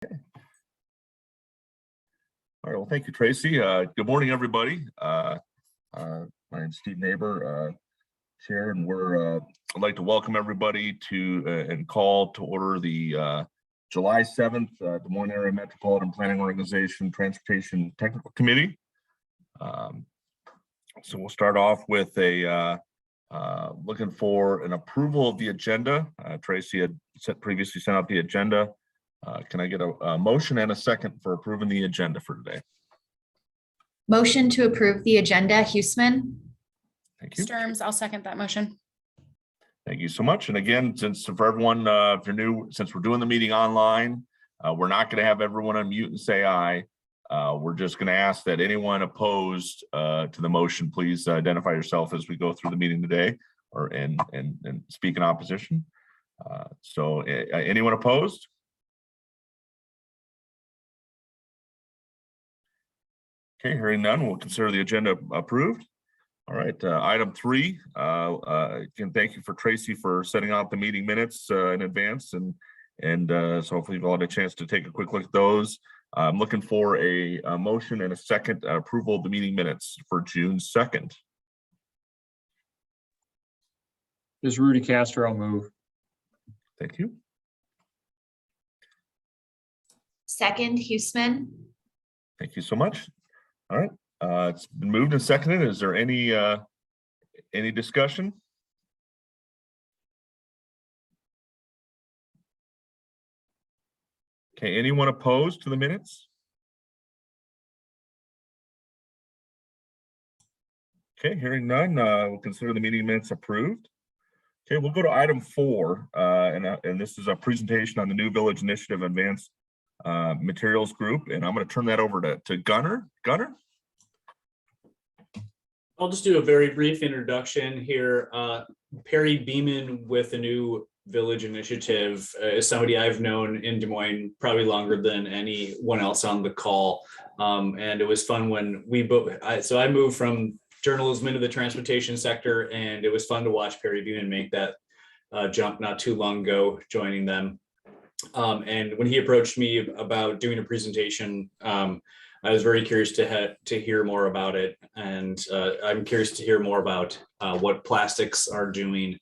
All right, well, thank you, Tracy. Good morning, everybody. My name's Steve Neighbor, Chair, and I'd like to welcome everybody to and call to order the July 7th Des Moines Area Metropolitan Planning Organization Transportation Technical Committee. So we'll start off with looking for an approval of the agenda. Tracy had previously sent out the agenda. Can I get a motion and a second for approving the agenda for today? Motion to approve the agenda, Huesman. Thank you. Sturms, I'll second that motion. Thank you so much. And again, since for everyone, if you're new, since we're doing the meeting online, we're not going to have everyone unmute and say aye. We're just going to ask that anyone opposed to the motion, please identify yourself as we go through the meeting today, or and speak in opposition. So anyone opposed? Okay, hearing none, we'll consider the agenda approved. All right, item 3. Again, thank you for Tracy for setting out the meeting minutes in advance, and so hopefully you've all had a chance to take a quick look at those. I'm looking for a motion and a second approval of the meeting minutes for June 2nd. This is Rudy Castro. I'll move. Thank you. Second, Huesman. Thank you so much. All right, it's been moved and seconded. Is there any discussion? Okay, anyone opposed to the minutes? Okay, hearing none, we'll consider the meeting minutes approved. Okay, we'll go to item 4, and this is a presentation on the new Village Initiative Advanced Materials Group, and I'm going to turn that over to Gunnar. Gunnar? I'll just do a very brief introduction here. Perry Beeman with the new Village Initiative is somebody I've known in Des Moines probably longer than anyone else on the call. And it was fun when I moved from journalism into the transportation sector, and it was fun to watch Perry Beeman make that jump not too long ago, joining them. And when he approached me about doing a presentation, I was very curious to hear more about it, and I'm curious to hear more about what plastics are doing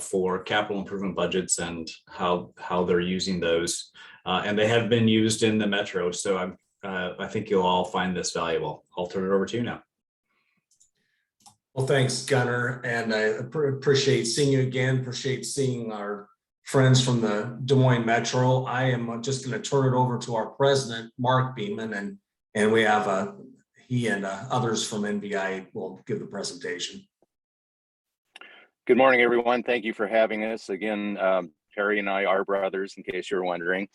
for capital improvement budgets and how they're using those. And they have been used in the metro, so I think you'll all find this valuable. I'll turn it over to you now. Well, thanks, Gunnar, and I appreciate seeing you again. Appreciate seeing our friends from the Des Moines Metro. I am just going to turn it over to our president, Mark Beeman, and we have he and others from NVI will give the presentation. Good morning, everyone. Thank you for having us. Again, Perry and I are brothers, in case you're wondering.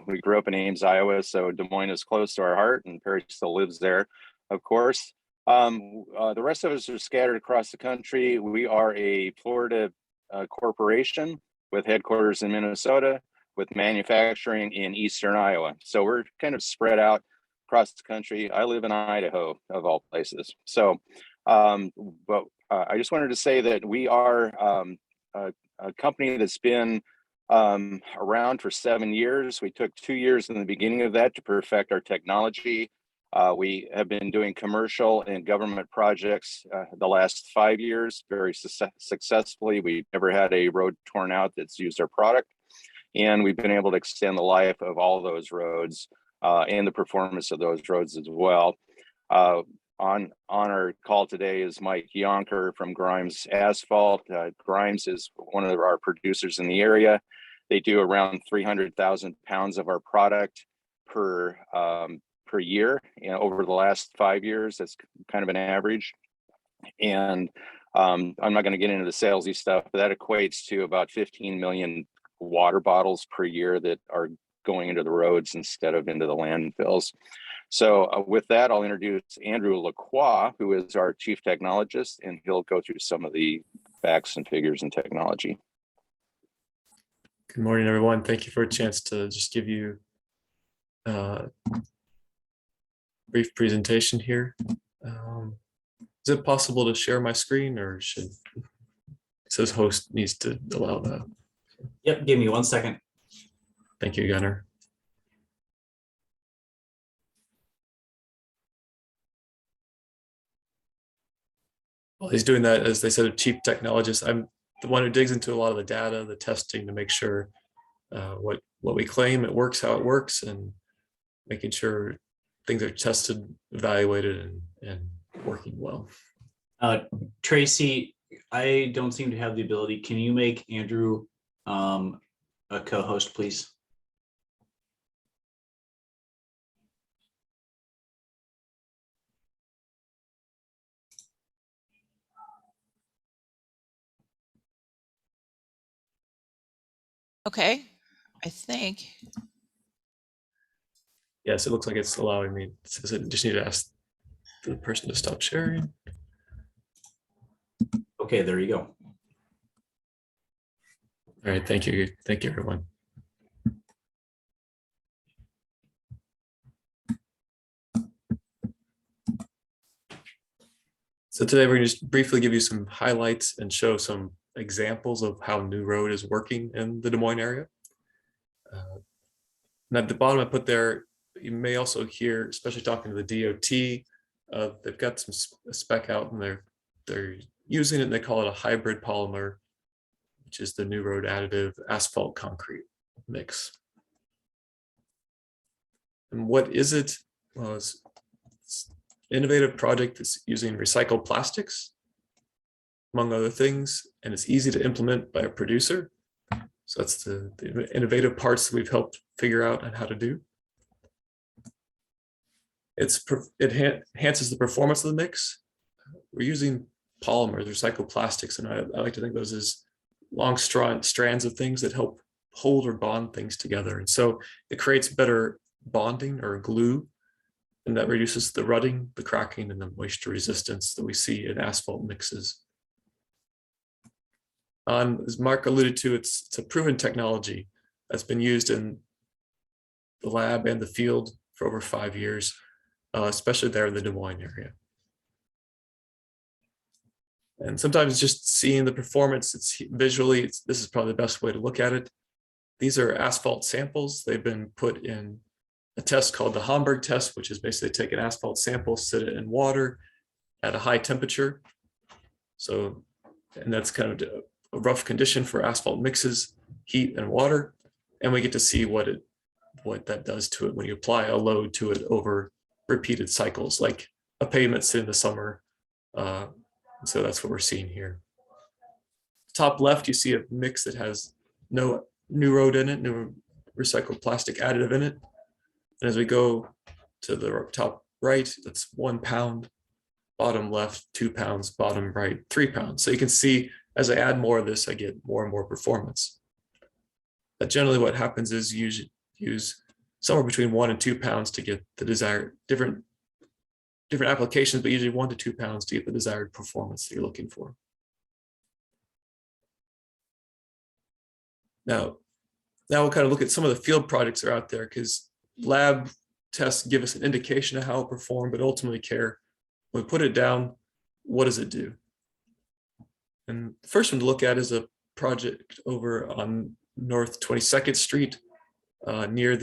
We grew up in Ames, Iowa, so Des Moines is close to our heart, and Perry still lives there, of course. The rest of us are scattered across the country. We are a Florida corporation with headquarters in Minnesota, with manufacturing in Eastern Iowa. So we're kind of spread out across the country. I live in Idaho, of all places. So, but I just wanted to say that we are a company that's been around for 7 years. We took 2 years in the beginning of that to perfect our technology. We have been doing commercial and government projects the last 5 years very successfully. We've never had a road torn out that's used our product. And we've been able to extend the life of all those roads and the performance of those roads as well. On our call today is Mike Yonker from Grimes Asphalt. Grimes is one of our producers in the area. They do around 300,000 pounds of our product per year, over the last 5 years. That's kind of an average. And I'm not going to get into the salesy stuff, but that equates to about 15 million water bottles per year that are going into the roads instead of into the landfills. So with that, I'll introduce Andrew Lacroix, who is our chief technologist, and he'll go through some of the facts and figures and technology. Good morning, everyone. Thank you for a chance to just give you a brief presentation here. Is it possible to share my screen, or it says host needs to allow that? Yep, give me 1 second. Thank you, Gunnar. Well, he's doing that, as they said, a chief technologist. I'm the one who digs into a lot of the data, the testing to make sure what we claim it works, how it works, and making sure things are tested, evaluated, and working well. Tracy, I don't seem to have the ability. Can you make Andrew a co-host, please? Okay, I think. Yes, it looks like it's allowing me. It says I just need to ask the person to stop sharing. Okay, there you go. All right, thank you. Thank you, everyone. So today we're going to just briefly give you some highlights and show some examples of how New Road is working in the Des Moines area. And at the bottom I put there, you may also hear, especially talking to the DOT, they've got some spec out and they're using it, and they call it a hybrid polymer, which is the New Road additive asphalt concrete mix. And what is it? Well, it's an innovative project that's using recycled plastics, among other things, and it's easy to implement by a producer. So that's the innovative parts that we've helped figure out on how to do. It enhances the performance of the mix. We're using polymers, recycled plastics, and I like to think of those as long strands of things that help hold or bond things together. And so it creates better bonding or glue, and that reduces the rutting, the cracking, and the moisture resistance that we see in asphalt mixes. As Mark alluded to, it's a proven technology that's been used in the lab and the field for over 5 years, especially there in the Des Moines area. And sometimes just seeing the performance, it's visually, this is probably the best way to look at it. These are asphalt samples. They've been put in a test called the Hamburg test, which is basically take an asphalt sample, sit it in water at a high temperature. So, and that's kind of a rough condition for asphalt mixes, heat and water. And we get to see what that does to it when you apply a load to it over repeated cycles, like a pavement sit in the summer. So that's what we're seeing here. Top left, you see a mix that has no New Road in it, no recycled plastic additive in it. And as we go to the top right, that's 1 pound, bottom left, 2 pounds, bottom right, 3 pounds. So you can see as I add more of this, I get more and more performance. But generally what happens is you use somewhere between 1 and 2 pounds to get the desired different applications, but usually 1 to 2 pounds to get the desired performance that you're looking for. Now we'll kind of look at some of the field projects that are out there, because lab tests give us an indication of how it performed, but ultimately when we put it down, what does it do? And the first one to look at is a project over on North 22nd Street, near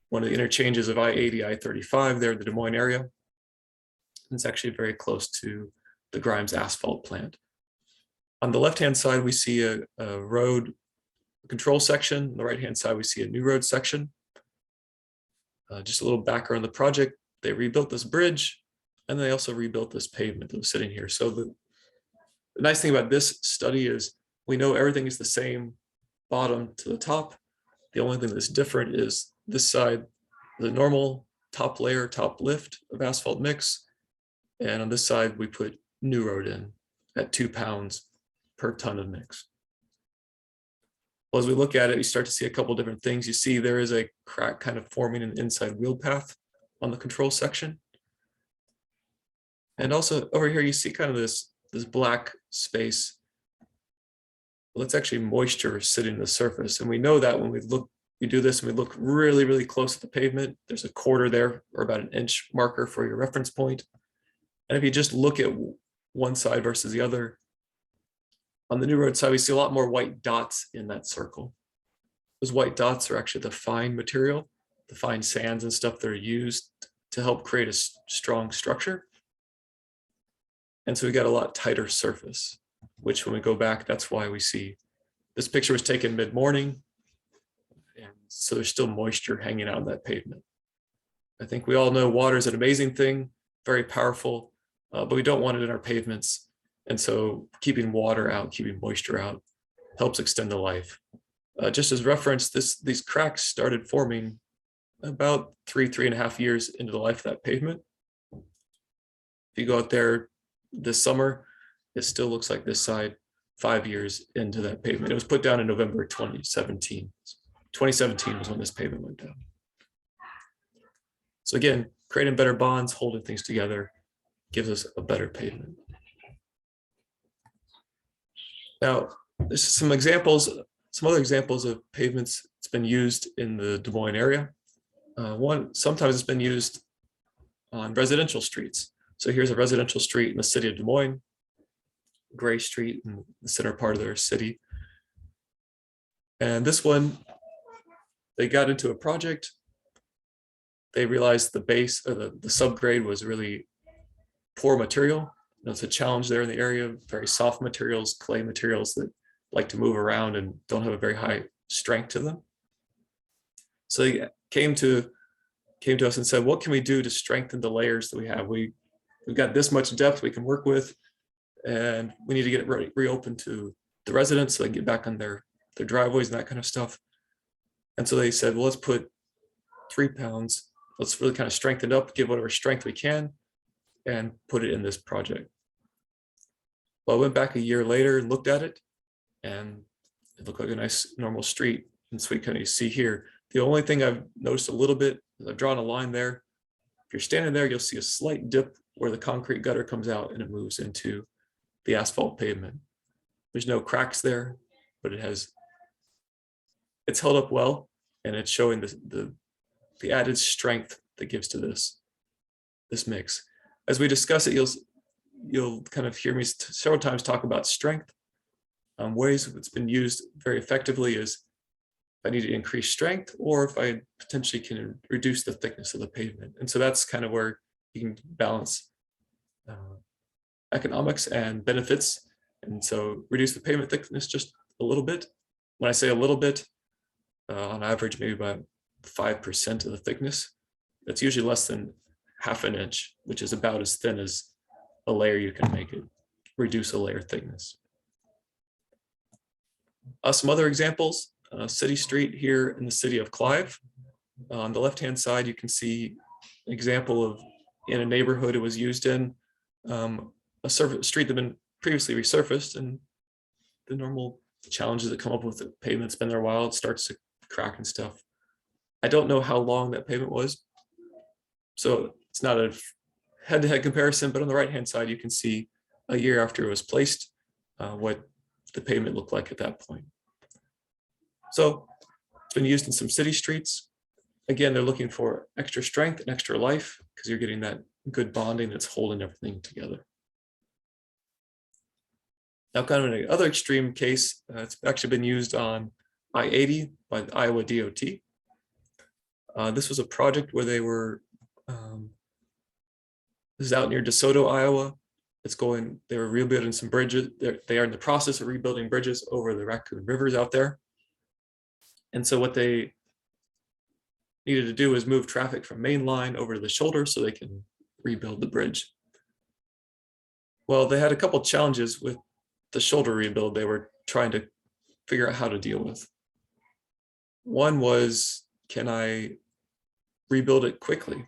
one of the interchanges of I-80, I-35 there in the Des Moines area. It's actually very close to the Grimes asphalt plant. On the left-hand side, we see a road control section. On the right-hand side, we see a New Road section. Just a little background on the project. They rebuilt this bridge, and they also rebuilt this pavement that was sitting here. So the nice thing about this study is we know everything is the same bottom to the top. The only thing that's different is this side, the normal top layer, top lift of asphalt mix. And on this side, we put New Road in at 2 pounds per ton of mix. Well, as we look at it, you start to see a couple different things. You see there is a crack kind of forming an inside wheel path on the control section. And also over here, you see kind of this black space. Well, it's actually moisture sitting on the surface. And we know that when we do this and we look really, really close at the pavement, there's a quarter there or about 1 inch marker for your reference point. And if you just look at one side versus the other, on the New Road side, we see a lot more white dots in that circle. Those white dots are actually the fine material, the fine sands and stuff that are used to help create a strong structure. And so we got a lot tighter surface, which when we go back, that's why we see this picture was taken mid-morning. And so there's still moisture hanging out on that pavement. I think we all know water is an amazing thing, very powerful, but we don't want it in our pavements. And so keeping water out, keeping moisture out helps extend the life. Just as reference, these cracks started forming about 3.5 years into the life of that pavement. If you go out there this summer, it still looks like this side 5 years into that pavement. It was put down in November 2017. 2017 was when this pavement went down. So again, creating better bonds, holding things together, gives us a better pavement. Now, there's some other examples of pavements that's been used in the Des Moines area. Sometimes it's been used on residential streets. So here's a residential street in the city of Des Moines, Gray Street in the center part of their city. And this one, they got into a project. They realized the base or the subgrade was really poor material. That's a challenge there in the area, very soft materials, clay materials that like to move around and don't have a very high strength to them. So they came to us and said, what can we do to strengthen the layers that we have? We've got this much depth we can work with, and we need to get it reopened to the residents so they can get back on their driveways and that kind of stuff. And so they said, well, let's put 3 pounds. Let's really kind of strengthen it up, give whatever strength we can, and put it in this project. Well, I went back a year later and looked at it, and it looked like a nice normal street in Sweet County. You see here, the only thing I've noticed a little bit is I've drawn a line there. If you're standing there, you'll see a slight dip where the concrete gutter comes out and it moves into the asphalt pavement. There's no cracks there, but it's held up well, and it's showing the added strength that gives to this mix. As we discuss it, you'll kind of hear me several times talk about strength. Ways it's been used very effectively is if I need to increase strength, or if I potentially can reduce the thickness of the pavement. And so that's kind of where you can balance economics and benefits. And so reduce the pavement thickness just a little bit. When I say a little bit, on average, maybe about 5% of the thickness. That's usually less than 1/2 inch, which is about as thin as a layer you can make it, reduce a layer thickness. Some other examples, City Street here in the city of Clive. On the left-hand side, you can see an example of in a neighborhood it was used in, a street that had been previously resurfaced, and the normal challenges that come up with the pavement's been there a while, it starts to crack and stuff. I don't know how long that pavement was, so it's not a head-to-head comparison, but on the right-hand side, you can see a year after it was placed, what the pavement looked like at that point. So it's been used in some city streets. Again, they're looking for extra strength and extra life because you're getting that good bonding that's holding everything together. Now, kind of in another extreme case, it's actually been used on I-80 by the Iowa DOT. This was a project where they were, this is out near DeSoto, Iowa. They were rebuilding some bridges. They are in the process of rebuilding bridges over the Raccoon Rivers out there. And so what they needed to do was move traffic from main line over to the shoulder so they can rebuild the bridge. Well, they had a couple challenges with the shoulder rebuild they were trying to figure out how to deal with. One was, can I rebuild it quickly?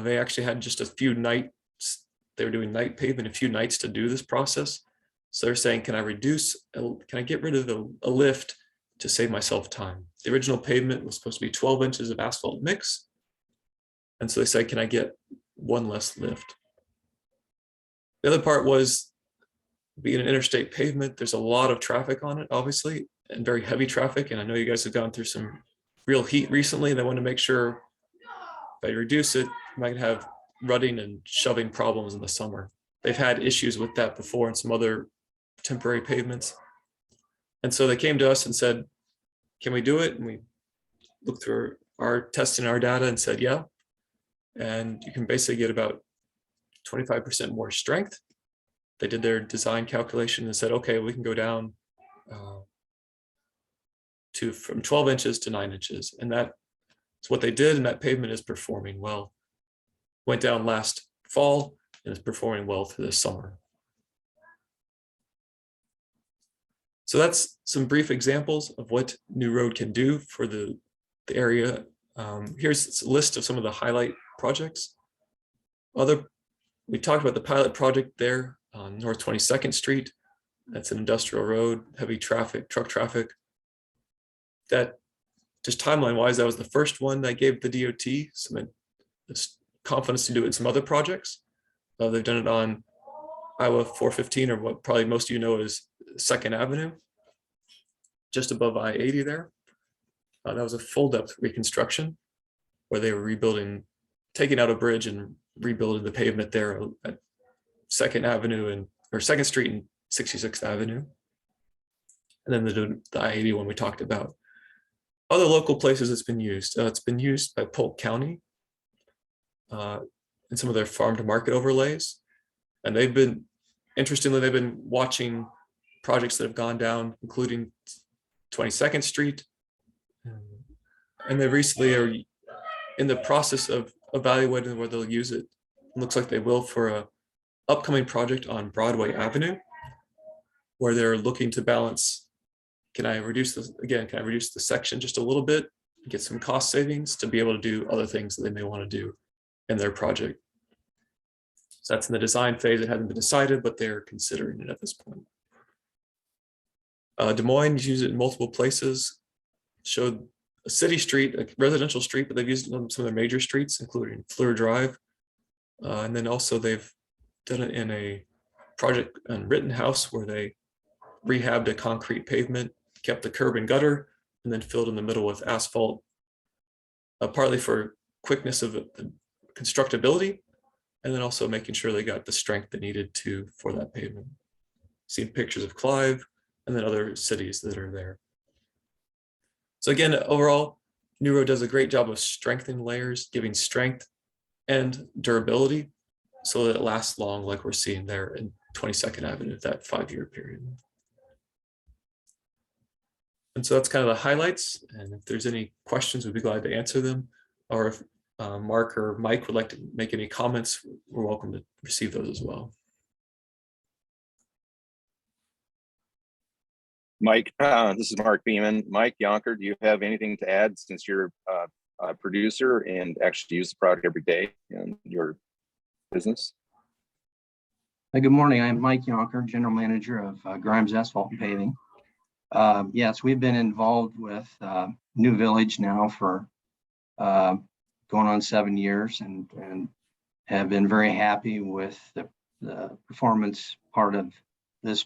They actually had just a few nights. They were doing night pavement, a few nights to do this process. So they're saying, can I get rid of a lift to save myself time? The original pavement was supposed to be 12 inches of asphalt mix. And so they said, can I get one less lift? The other part was, being an interstate pavement, there's a lot of traffic on it, obviously, and very heavy traffic. And I know you guys have gone through some real heat recently. They want to make sure if I reduce it, I might have rutting and shoving problems in the summer. They've had issues with that before in some other temporary pavements. And so they came to us and said, can we do it? And we looked through our testing our data and said, yeah. And you can basically get about 25% more strength they did their design calculation and said, okay, we can go down from 12 inches to 9 inches. And that's what they did. And that pavement is performing well. Went down last fall and is performing well through this summer. So that's some brief examples of what New Road can do for the area. Here's a list of some of the highlight projects. We talked about the pilot project there on North 22nd Street. That's an industrial road, heavy traffic, truck traffic. That, just timeline wise, that was the first one that gave the DOT some confidence to do it in some other projects. They've done it on Iowa 415, or what probably most of you know is 2nd Avenue, just above I-80 there. That was a full depth reconstruction where they were rebuilding, taking out a bridge and rebuilding the pavement there at 2nd Avenue or 2nd Street and 66th Avenue. And then the I-80 one we talked about. Other local places it's been used. It's been used by Polk County in some of their farm to market overlays. And they've been, interestingly, they've been watching projects that have gone down, including 22nd Street. And they recently are in the process of evaluating where they'll use it. It looks like they will for a upcoming project on Broadway Avenue, where they're looking to balance, can I reduce this again? Can I reduce the section just a little bit, get some cost savings to be able to do other things that they may want to do in their project? So that's in the design phase. It hasn't been decided, but they're considering it at this point. Des Moines used it in multiple places. Showed a city street, a residential street, but they've used it on some of their major streets, including Fleur Drive. And then also they've done it in a project on Rittenhouse where they rehabbed a concrete pavement, kept the curb and gutter, and then filled in the middle with asphalt, partly for quickness of the constructability, and then also making sure they got the strength they needed for that pavement. Seen pictures of Clive and then other cities that are there. So again, overall, New Road does a great job of strengthening layers, giving strength and durability so that it lasts long, like we're seeing there in 22nd Avenue, that 5-year period. And so that's kind of the highlights. And if there's any questions, we'd be glad to answer them. Or if Mark or Mike would like to make any comments, we're welcome to receive those as well. Mike, this is Mark Beeman. Mike Yonker, do you have anything to add since you're a producer and actually use the product every day in your business? Good morning. I'm Mike Yonker, General Manager of Grimes Asphalt and Paving. Yes, we've been involved with New Village now for going on 7 years and have been very happy with the performance part of this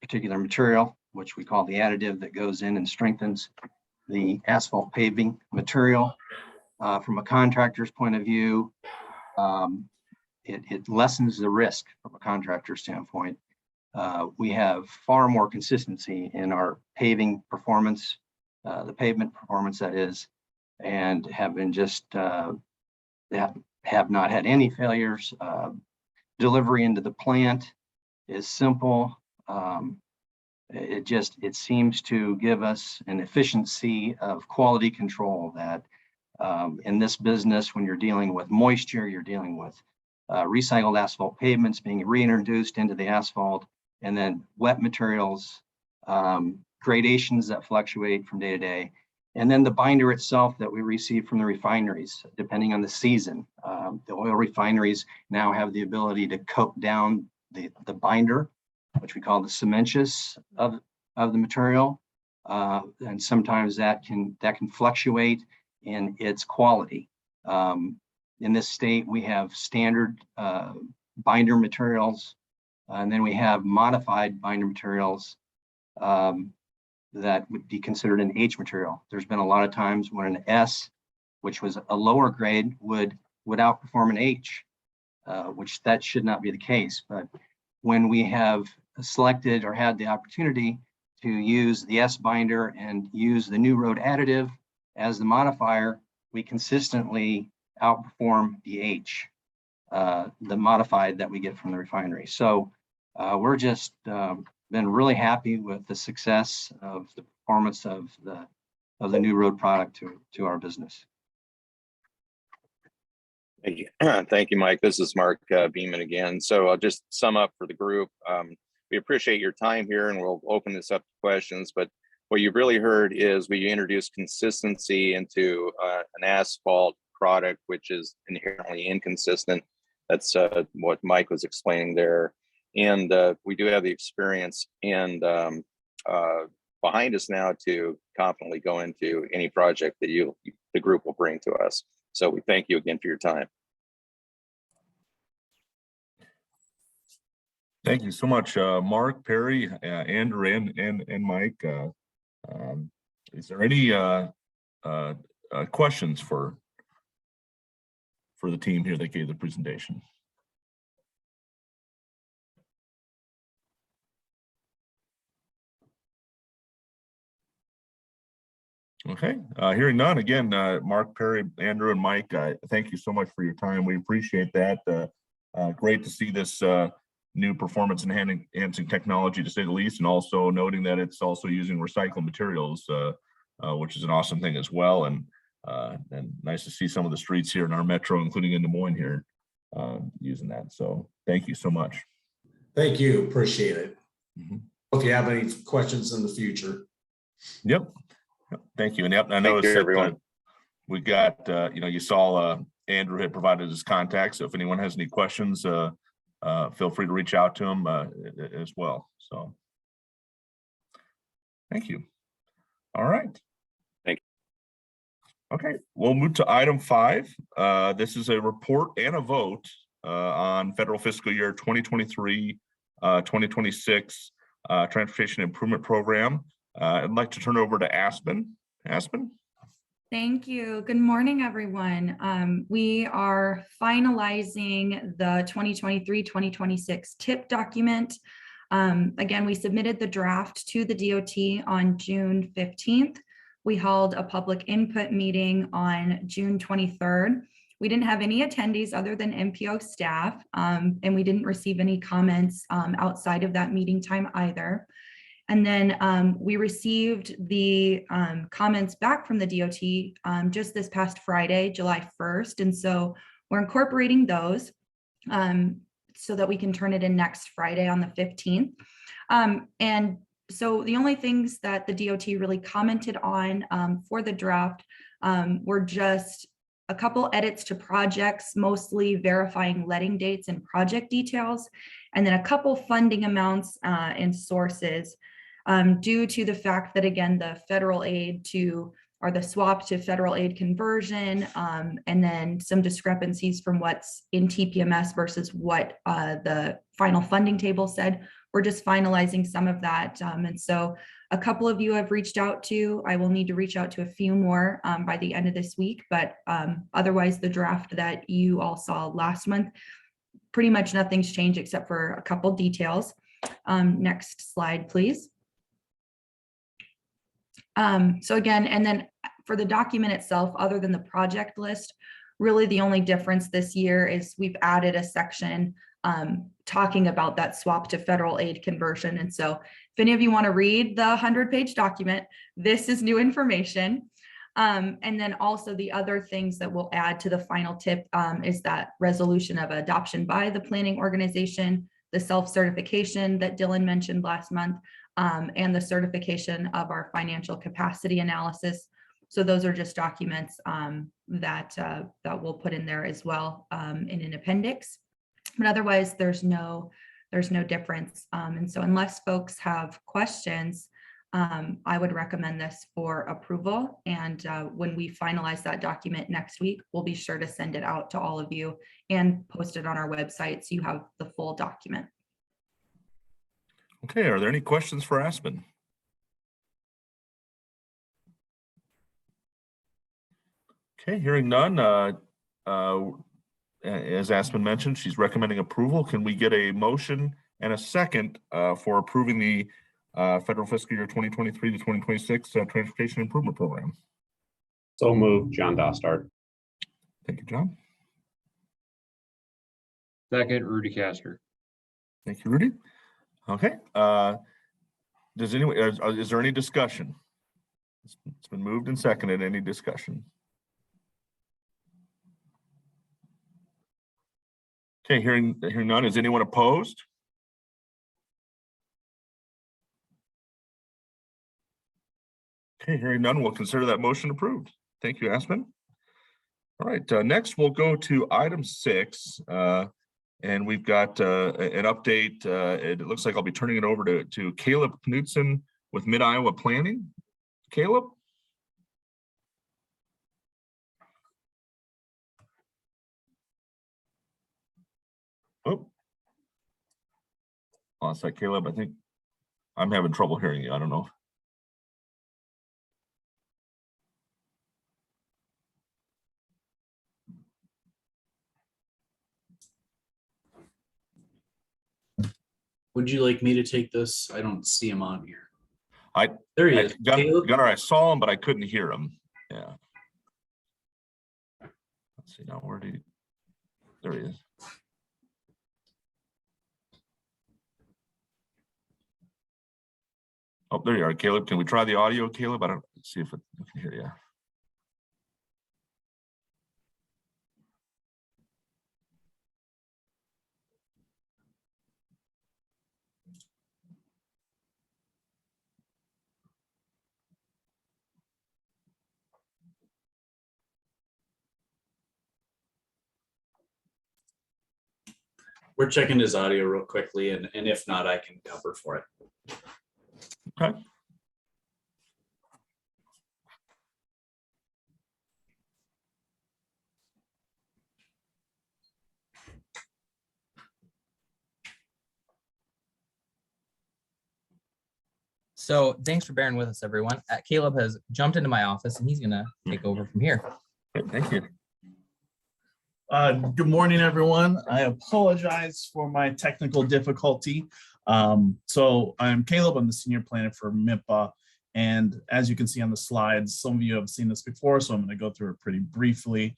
particular material, which we call the additive that goes in and strengthens the asphalt paving material. From a contractor's point of view, it lessens the risk from a contractor standpoint. We have far more consistency in our paving performance, the pavement performance that is, and have been just have not had any failures. Delivery into the plant is simple. It seems to give us an efficiency of quality control that in this business, when you're dealing with moisture, you're dealing with recycled asphalt pavements being reintroduced into the asphalt, and then wet materials, gradations that fluctuate from day to day. And then the binder itself that we receive from the refineries, depending on the season. The oil refineries now have the ability to coat down the binder, which we call the cementitious of the material. And sometimes that can fluctuate in its quality. In this state, we have standard binder materials, and then we have modified binder materials that would be considered an H material. There's been a lot of times when an S, which was a lower grade, would outperform an H, which that should not be the case. But when we have selected or had the opportunity to use the S binder and use the New Road additive as the modifier, we consistently outperform the H, the modified that we get from the refinery. So We're just been really happy with the success of the performance of the new road product to our business. Thank you. Thank you, Mike. This is Mark Beeman again. So I'll just sum up for the group. We appreciate your time here, and we'll open this up to questions. But what you've really heard is we introduced consistency into an asphalt product, which is inherently inconsistent. That's what Mike was explaining there. And we do have the experience and behind us now to confidently go into any project that the group will bring to us. So we thank you again for your time. Thank you so much, Mark, Perry, Andrew, and Mike. Is there any questions for the team here that gave the presentation? Okay, hearing none. Again, Mark, Perry, Andrew, and Mike, thank you so much for your time. We appreciate that. Great to see this new performance enhancing technology, to say the least, and also noting that it's also using recycled materials, which is an awesome thing as well. And nice to see some of the streets here in our metro, including in Des Moines here, using that. So thank you so much. Thank you. Appreciate it. Mm-hmm. If you have any questions in the future. Yep. Thank you. And yep, I noticed that everyone. We got, you saw Andrew had provided his contact. So if anyone has any questions, feel free to reach out to him as well. So thank you. All right. Thank you. Okay, we'll move to item 5. This is a report and a vote on federal fiscal year 2023, 2026 transportation improvement program. I'd like to turn over to Aspen. Aspen? Thank you. Good morning, everyone. We are finalizing the 2023-2026 TIP document. Again, we submitted the draft to the DOT on June 15th. We held a public input meeting on June 23rd. We didn't have any attendees other than MPO staff, and we didn't receive any comments outside of that meeting time either. And then we received the comments back from the DOT just this past Friday, July 1st. And so we're incorporating those so that we can turn it in next Friday on the 15th. And so the only things that the DOT really commented on for the draft were just a couple edits to projects, mostly verifying letting dates and project details, and then a couple funding amounts and sources. Due to the fact that, again, the federal aid or the swap to federal aid conversion, and then some discrepancies from what's in TPMS versus what the final funding table said. We're just finalizing some of that. And so a couple of you have reached out to. I will need to reach out to a few more by the end of this week, but otherwise the draft that you all saw last month, pretty much nothing's changed except for a couple details. Next slide, please. So again, and then for the document itself, other than the project list, really the only difference this year is we've added a section talking about that swap to federal aid conversion. And so if any of you want to read the 100-page document, this is new information. And then also the other things that we'll add to the final tip is that resolution of adoption by the planning organization, the self-certification that Dylan mentioned last month, and the certification of our financial capacity analysis. So those are just documents that we'll put in there as well in an appendix. But otherwise, there's no difference. And so unless folks have questions, I would recommend this for approval. And when we finalize that document next week, we'll be sure to send it out to all of you and post it on our website so you have the full document. Okay, are there any questions for Aspen? Okay, hearing none. As Aspen mentioned, she's recommending approval. Can we get a motion and a second for approving the federal fiscal year 2023 to 2026 transportation improvement program? So moved, John Dostart. Thank you, John. Second, Rudy Castor. Thank you, Rudy. Okay, does anyone, is there any discussion? It's been moved and seconded. Any discussion? Okay, hearing none. Is anyone opposed? Okay, hearing none, we'll consider that motion approved. Thank you, Aspen. All right, next we'll go to item 6. And we've got an update. It looks like I'll be turning it over to Caleb Knudsen with Mid-Iowa Planning. Caleb? Oh. Lost that, Caleb. I think I'm having trouble hearing you. I don't know. Would you like me to take this? I don't see him on here. I There he is. Caleb? Gunnar, I saw him, but I couldn't hear him. Yeah. Let's see now. Where do you? There he is. Oh, there you are, Caleb. Can we try the audio, Caleb? I don't see if I can hear you. We're checking his audio real quickly, and if not, I can cover for it. Okay. So thanks for bearing with us, everyone. Caleb has jumped into my office and he's gonna take over from here. Thank you. Good morning, everyone. I apologize for my technical difficulty. So I'm Caleb. I'm the senior planner for MIPA. And as you can see on the slides, some of you have seen this before, so I'm going to go through it pretty briefly.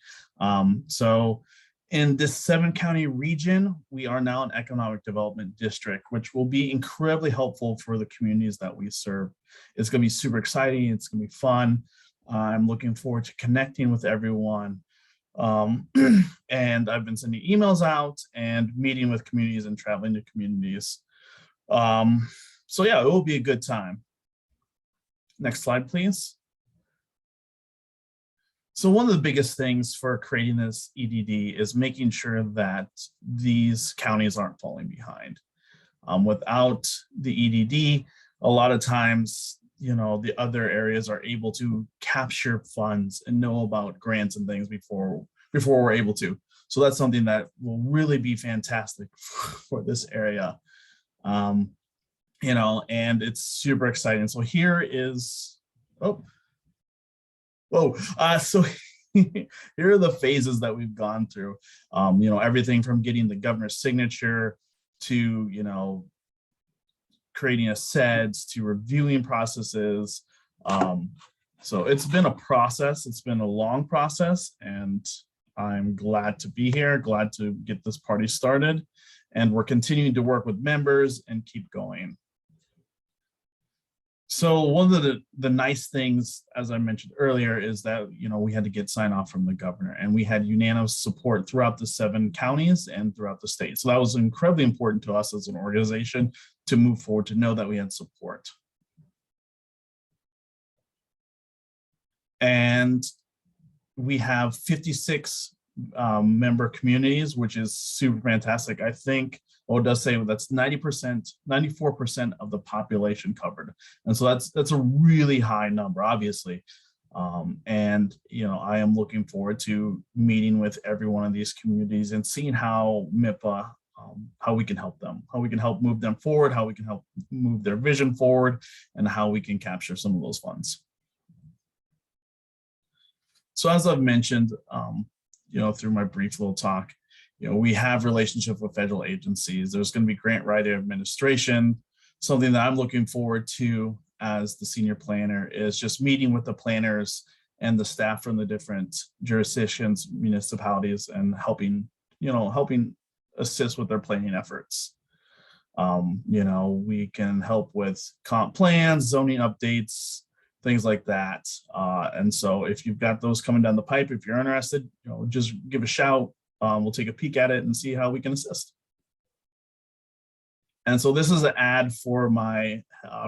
So in this 7-county region, we are now an economic development district, which will be incredibly helpful for the communities that we serve. It's going to be super exciting. It's going to be fun. I'm looking forward to connecting with everyone. And I've been sending emails out and meeting with communities and traveling to communities. So yeah, it will be a good time. Next slide, please. So one of the biggest things for creating this EDD is making sure that these counties aren't falling behind. Without the EDD, a lot of times, you know, the other areas are able to capture funds and know about grants and things before we're able to. So that's something that will really be fantastic for this area. You know, and it's super exciting. So here is, so here are the phases that we've gone through. You know, everything from getting the governor's signature to, you know, creating a SEDS to reviewing processes. So it's been a process. It's been a long process, and I'm glad to be here, glad to get this party started. And we're continuing to work with members and keep going. So one of the nice things, as I mentioned earlier, is that, you know, we had to get sign off from the governor, and we had unanimous support throughout the 7 counties and throughout the state. So that was incredibly important to us as an organization to move forward, to know that we had support. And we have 56 member communities, which is super fantastic. I think, well, it does say that's 90%, 94% of the population covered. And so that's a really high number, obviously. And, you know, I am looking forward to meeting with every one of these communities and seeing how MIPA, how we can help them, how we can help move them forward, how we can help move their vision forward, and how we can capture some of those funds. So as I've mentioned, you know, through my brief little talk, you know, we have relationships with federal agencies. There's going to be grant writer administration. Something that I'm looking forward to as the senior planner is just meeting with the planners and the staff from the different jurisdictions, municipalities, and helping assist with their planning efforts. We can help with comp plans, zoning updates, things like that. And so if you've got those coming down the pipe, if you're interested, just give a shout. We'll take a peek at it and see how we can assist. And so this is an ad for my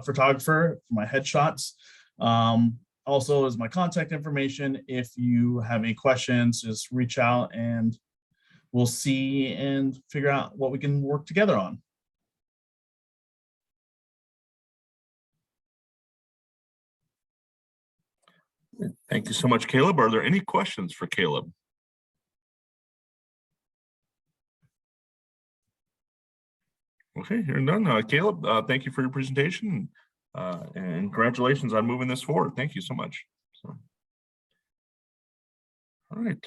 photographer, for my headshots. Also is my contact information. If you have any questions, just reach out and we'll see and figure out what we can work together on. Thank you so much, Caleb. Are there any questions for Caleb? Okay, hearing none. Caleb, thank you for your presentation, and congratulations on moving this forward. Thank you so much. So, all right,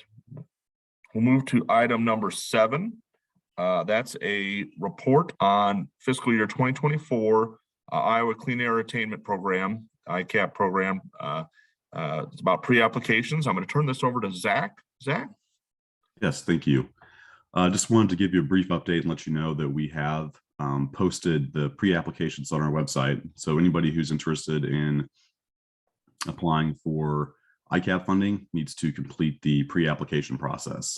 we'll move to item number 7. That's a report on fiscal year 2024 Iowa Clean Air Attainment Program, ICAP program. It's about pre-applications. I'm going to turn this over to Zach. Zach? Yes, thank you. Just wanted to give you a brief update and let you know that we have posted the pre-applications on our website. So anybody who's interested in applying for ICAP funding needs to complete the pre-application process.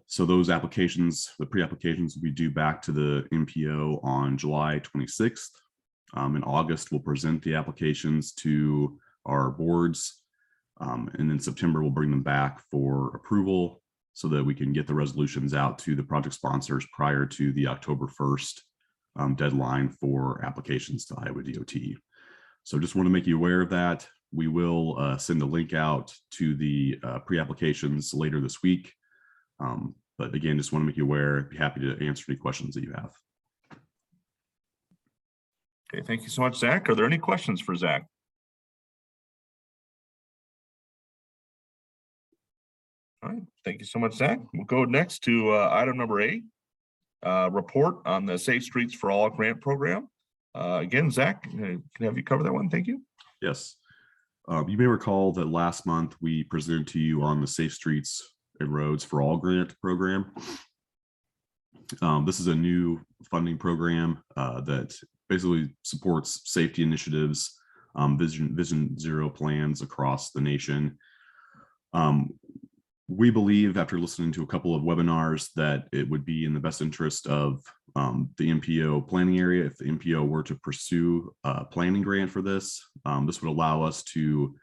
So those applications, the pre-applications will be due back to the MPO on July 26th. In August, we'll present the applications to our boards. And in September, we'll bring them back for approval so that we can get the resolutions out to the project sponsors prior to the October 1st deadline for applications to Iowa DOT. So just want to make you aware of that. We will send a link out to the pre-applications later this week. But again, just want to make you aware. Be happy to answer any questions that you have. Okay, thank you so much, Zach. Are there any questions for Zach? All right, thank you so much, Zach. We'll go next to item number 8, report on the Safe Streets for All grant program. Again, Zach, can I have you cover that one? Thank you. Yes. You may recall that last month we presented to you on the Safe Streets and Roads for All grant program. This is a new funding program that basically supports safety initiatives, Vision Zero plans across the nation. We believe, after listening to a couple of webinars, that it would be in the best interest of the MPO planning area if the MPO were to pursue a planning grant for this. This would allow us to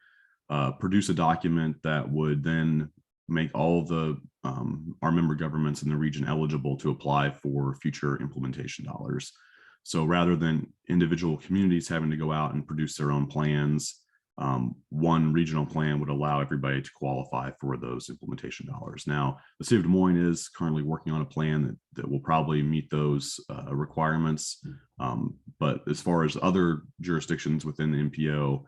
produce a document that would then make all of the our member governments in the region eligible to apply for future implementation dollars. So rather than individual communities having to go out and produce their own plans, one regional plan would allow everybody to qualify for those implementation dollars. Now, the city of Des Moines is currently working on a plan that will probably meet those requirements. But as far as other jurisdictions within the MPO,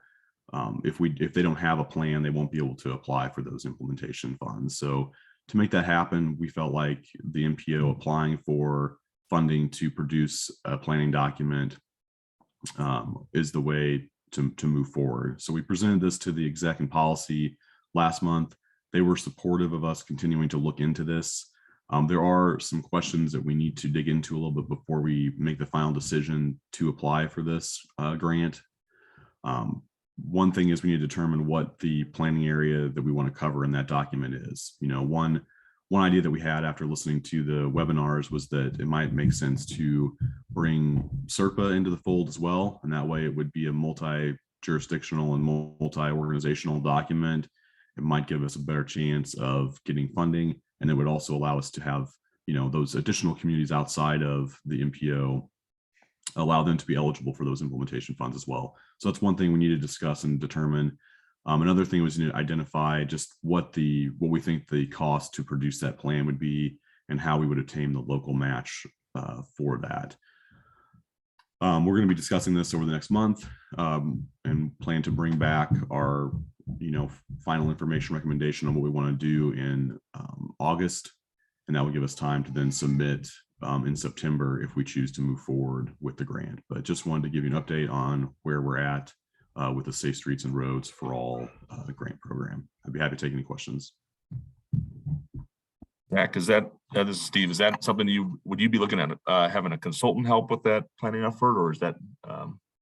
if they don't have a plan, they won't be able to apply for those implementation funds. So to make that happen, we felt like the MPO applying for funding to produce a planning document is the way to move forward. So we presented this to the exec and policy last month. They were supportive of us continuing to look into this. There are some questions that we need to dig into a little bit before we make the final decision to apply for this grant. One thing is we need to determine what the planning area that we want to cover in that document is. One idea that we had after listening to the webinars was that it might make sense to bring SERPA into the fold as well. And that way it would be a multi-jurisdictional and multi-organizational document. It might give us a better chance of getting funding. And it would also allow us to have, those additional communities outside of the MPO, allow them to be eligible for those implementation funds as well. So that's one thing we need to discuss and determine. Another thing was to identify just what we think the cost to produce that plan would be and how we would obtain the local match for that. We're going to be discussing this over the next month and plan to bring back our final information recommendation on what we want to do in August. And that will give us time to then submit in September if we choose to move forward with the grant. But just wanted to give you an update on where we're at with the Safe Streets and Roads for All grant program. I'd be happy to take any questions. Zach, is that, this is Steve, is that something would you be looking at having a consultant help with that planning effort, or is that?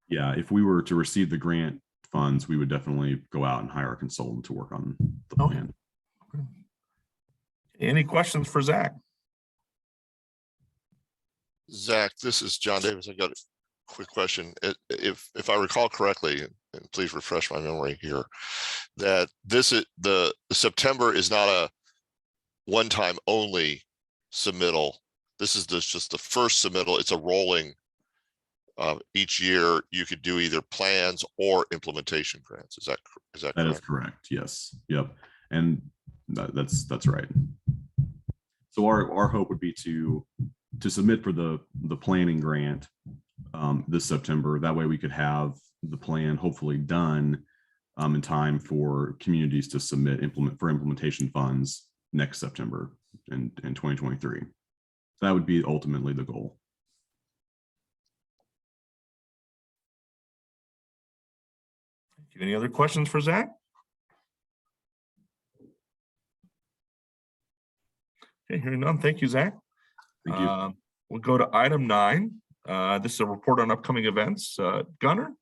Yeah, if we were to receive the grant funds, we would definitely go out and hire a consultant to work on the plan. Any questions for Zach? Zach, this is John Davis. I got a quick question. If I recall correctly, and please refresh my memory here, that the September is not a one-time only submittal. This is just the first submittal. It's a rolling. Each year you could do either plans or implementation grants. Is that correct? That is correct. Yes. Yep. And that's right. So our hope would be to submit for the planning grant this September. That way we could have the plan hopefully done in time for communities to implement implementation funds next September in 2023. That would be ultimately the goal. Any other questions for Zach? Okay, hearing none. Thank you, Zach. Thank you. We'll go to item 9. This is a report on upcoming events. Gunnar?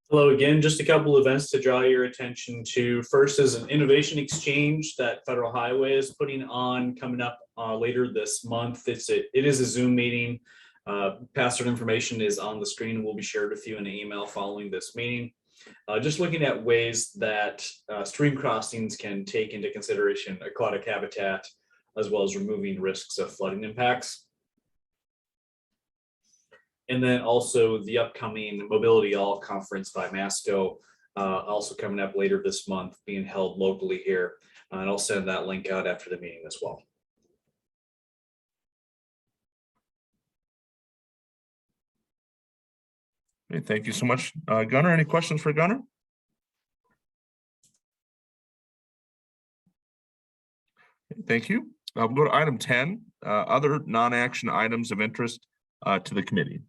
Hello again, just a couple events to draw your attention to. First is an innovation exchange that Federal Highway is putting on coming up later this month. It is a Zoom meeting. Password information is on the screen and will be shared with you in an email following this meeting. Just looking at ways that stream crossings can take into consideration aquatic habitat, as well as removing risks of flooding impacts. And then also the upcoming Mobility All Conference by Masco, also coming up later this month, being held locally here. And I'll send that link out after the meeting as well. Okay, thank you so much, Gunnar. Any questions for Gunnar? Okay, thank you. We'll go to item 10, other non-action items of interest to the committee.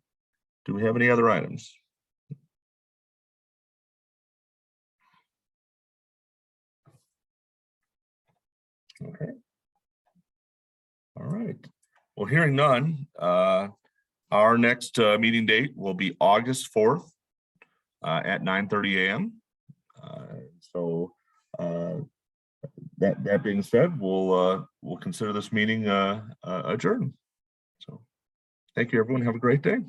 Do we have any other items? Okay. All right. Well, hearing none, our next meeting date will be August 4th at 9:30 a.m. So that being said, we'll consider this meeting adjourned. So thank you, everyone. Have a great day.